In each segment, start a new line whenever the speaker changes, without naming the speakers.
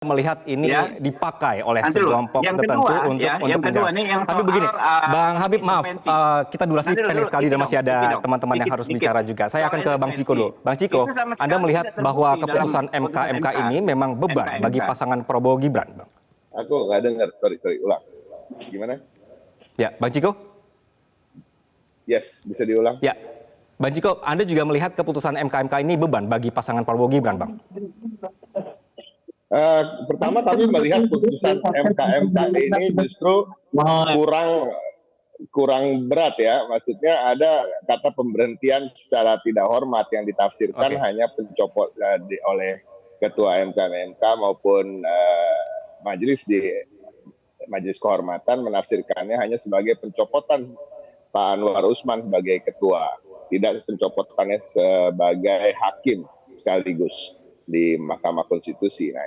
melihat ini
Ya,
dipakai oleh
nanti dulu.
sekelompok
Yang
tertentu
kedua,
untuk
ya, yang kedua
menyerang.
nih yang
Tapi
soal
begini, Bang Habib, maaf,
intervensi.
kita durasi
Nanti
pendek
dulu,
sekali
dikit
dan masih
dong,
ada
dikit dong,
teman-teman yang
dikit,
harus
dikit.
bicara juga. Saya
Soal
akan ke Bang Ciko
intervensi.
dulu. Bang Ciko,
Itu sama
Anda
sekali
melihat
tidak
bahwa
terbukti dalam
keputusan
putusan
MK
MK.
ini memang beban bagi pasangan Prabowo Gibran, Bang?
Aku nggak dengar, sorry, ulang. Gimana?
Ya, Bang Ciko?
Yes, bisa diulang.
Ya, Bang Ciko, Anda juga melihat keputusan MK ini beban bagi pasangan Prabowo Gibran, Bang?
Pertama kami melihat putusan MK ini justru kurang berat ya. Maksudnya ada kata pemberhentian secara tidak hormat yang ditafsirkan hanya pencopot oleh Ketua MK maupun majelis kehormatan menafsirkannya hanya sebagai pencopotan Pak Anwar Usman sebagai ketua, tidak pencopotannya sebagai hakim sekaligus di Mahkamah Konstitusi. Nah,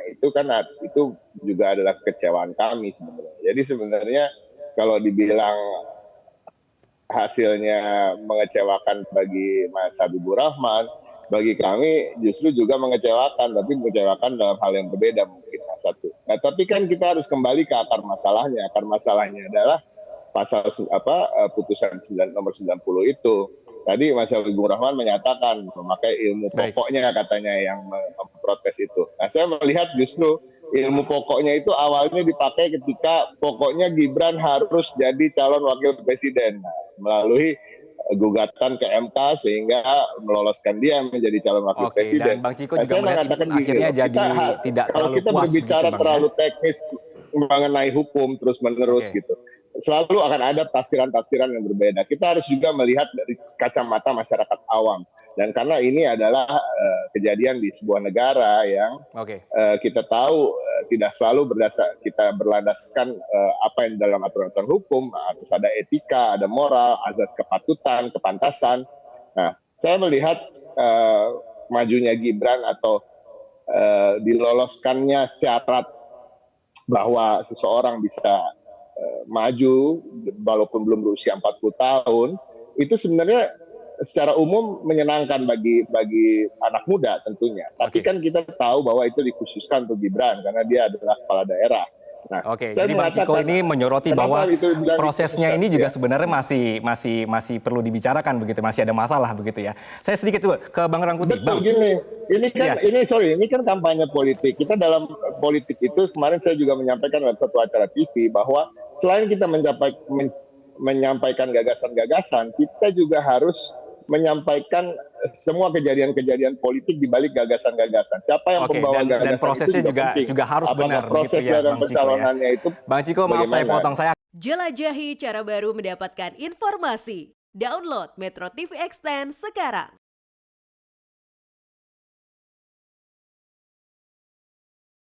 itu juga adalah kekecewaan kami sebenarnya. Jadi sebenarnya kalau dibilang hasilnya mengecewakan bagi Mas Habibur Rahman, bagi kami justru juga mengecewakan, tapi mengecewakan dalam hal yang berbeda mungkin satu. Nah, tapi kan kita harus kembali ke akar masalahnya. Akar masalahnya adalah pasal putusan nomor 90 itu. Tadi Mas Habibur Rahman menyatakan memakai ilmu pokoknya katanya yang memprotes itu. Nah, saya melihat justru ilmu pokoknya itu awalnya dipakai ketika pokoknya Gibran harus jadi calon wakil presiden melalui gugatan ke MK sehingga meloloskan dia menjadi calon wakil presiden.
Dan Bang Ciko juga melihat itu akhirnya jadi tidak
kalau
terlalu
kita
puas
berbicara
begitu, Bang,
terlalu teknis mengenai hukum terus menerus gitu, selalu akan ada tafsiran-tafsiran yang berbeda. Kita harus juga melihat dari kacamata masyarakat awam. Dan karena ini adalah kejadian di sebuah negara yang kita tahu tidak selalu kita berlandaskan apa yang dalam aturan-aturan hukum, harus ada etika, ada moral, azas kepatutan, kepantasan. Nah, saya melihat majunya Gibran atau diloloskannya syarat bahwa seseorang bisa maju walaupun belum berusia 40 tahun, itu sebenarnya secara umum menyenangkan bagi anak muda tentunya. Tapi kan kita tahu bahwa itu dikhususkan untuk Gibran karena dia adalah kepala daerah. Nah, saya
jadi Bang Ciko ini menyoroti bahwa prosesnya ini juga sebenarnya masih perlu dibicarakan begitu, masih ada masalah begitu ya. Saya sedikit dulu ke Bang Rangkuti.
Betul, gini, ini kan kampanye politik. Kita dalam politik itu kemarin saya juga menyampaikan dalam satu acara TV bahwa selain kita menyampaikan gagasan-gagasan, kita juga harus menyampaikan semua kejadian-kejadian politik di balik gagasan-gagasan. Siapa yang membawa gagasan
dan prosesnya
itu juga penting.
juga harus
apakah
benar
proses
gitu ya,
dan pencalonannya itu
Bang Ciko, maaf saya potong, saya
jelajahi cara baru mendapatkan informasi. Download Metro TV Extend sekarang.